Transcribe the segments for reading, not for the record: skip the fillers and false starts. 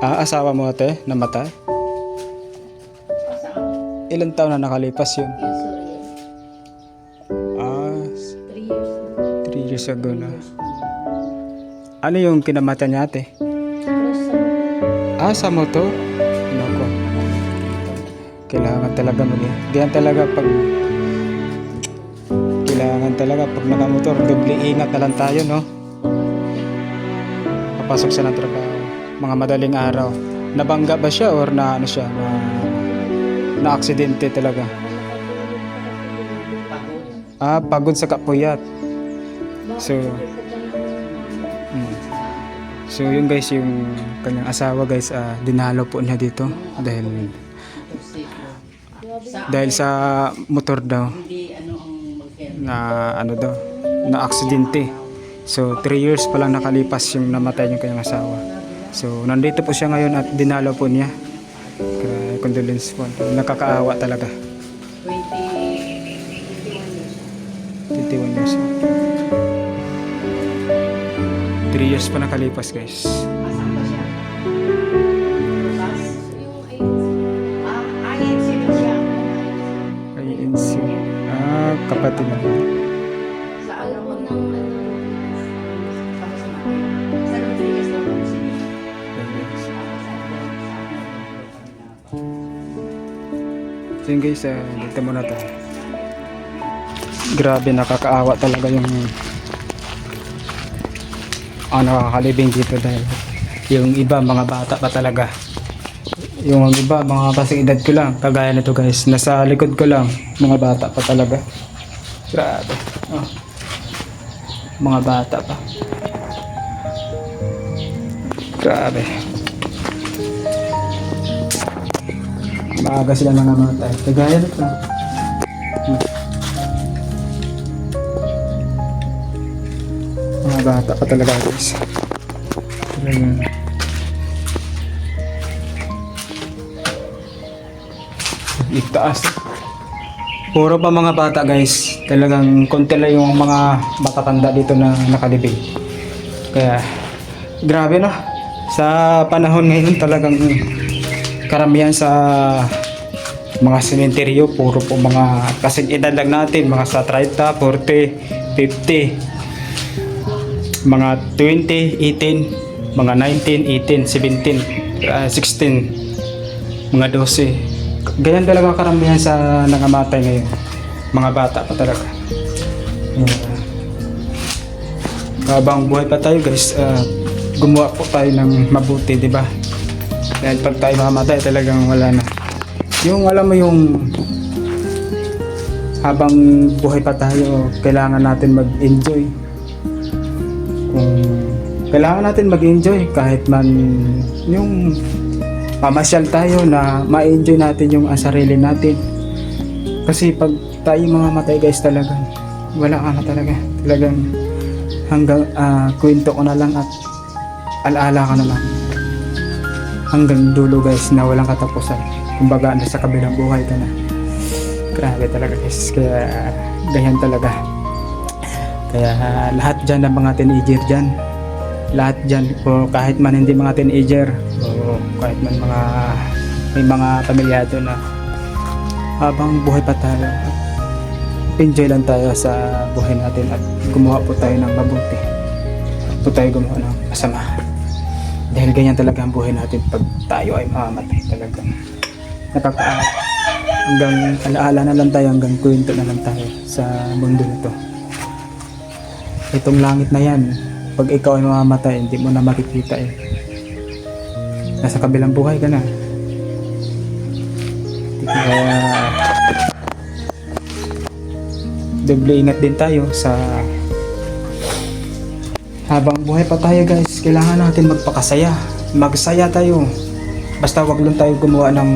Asawa mo ate, namatay? Ilang taon na nakalipas yun? Ah, 3 years ago na. Ano yung kinamata niya ate? Sa motor? Nako. Kailangan talaga diyan talaga pag nakamotor, doble ingat na lang tayo, no? Papasok siya ng trabaho, mga madaling araw. Nabangga ba siya or na ano siya, na aksidente talaga? Pagod sa kapuyat. So yun guys, yung kanyang asawa guys, dinalo po niya dito dahil sa motor daw na na aksidente. So 3 years pa lang nakalipas yung namatay yung kanyang asawa. So nandito po siya ngayon at dinalo po niya. Condolence po. Nakakaawa talaga. 21 years. 3 years pa nakalipas guys. INC. Kapatid na. Sa alam mo ng So yun guys, dito muna tayo. Grabe, nakakaawa talaga yung nakakalibing dito dahil yung iba mga bata pa talaga. Yung iba mga kasing edad ko lang, kagaya nito guys, nasa likod ko lang, mga bata pa talaga. Grabe. Mga bata pa. Grabe. Maaga sila nangamatay. Kagaya nito. Mga bata pa talaga guys. Itaas. Puro pa mga bata guys. Talagang konti lang yung mga matatanda dito na nakalibing. Kaya grabe no. Sa panahon ngayon talagang karamihan sa mga sementeryo puro po mga kasing edad lang natin, mga sa 30, 40, 50, mga 20, 18, mga 19, 18, 17, 16, mga 12. Ganyan talaga karamihan sa nangamatay ngayon. Mga bata pa talaga. Habang buhay pa tayo guys, gumawa po tayo ng mabuti, di ba? Dahil pag tayo mamatay talagang wala na. Yung alam mo yung habang buhay pa tayo, kailangan natin mag-enjoy. Kailangan natin mag-enjoy kahit man yung mamasyal tayo na ma-enjoy natin yung sarili natin. Kasi pag tayo mamatay guys talagang wala ka na talaga. Talagang hanggang kwento ko na lang at alaala ka na lang. Hanggang dulo guys na walang katapusan. Kumbaga nasa kabilang buhay ka na. Grabe talaga guys. Kaya ganyan talaga. Kaya lahat dyan ng mga teenager dyan, lahat dyan, o kahit man hindi mga teenager, o kahit man may mga pamilyado na habang buhay pa tayo, enjoy lang tayo sa buhay natin at gumawa po tayo ng mabuti. Po tayo gumawa ng masama. Dahil ganyan talaga ang buhay natin pag tayo ay mamamatay talaga. Nakakaawa. Hanggang alaala na lang tayo, hanggang kwento na lang tayo sa mundo na to. Itong langit na yan, pag ikaw ay mamamatay, hindi mo na makikita eh. Nasa kabilang buhay ka na. Kaya doble ingat din tayo sa habang buhay pa tayo guys. Kailangan natin magpakasaya, magsaya tayo, basta wag lang tayo gumawa ng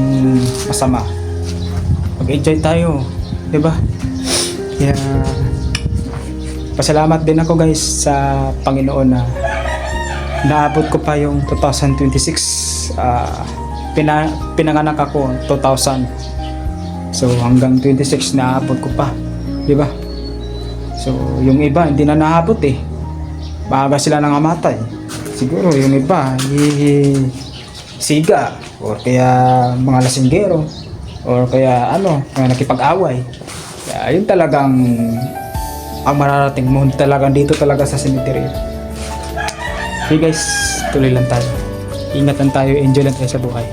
masama. Mag-enjoy tayo, diba? Kaya pasalamat din ako guys sa Panginoon na naabot ko pa yung 2026. Pinanganak ako 2000, so hanggang 26 naabot ko pa, diba? So yung iba hindi na naabot eh, maaga sila nangamatay. siguro yung iba, siga, or kaya mga lasinggero, or kaya mga nakipag-away. Kaya yun talagang ang mararating mo talagang dito talaga sa cemetery. Okay guys, tuloy lang tayo. Ingatan tayo, enjoy lang tayo sa buhay.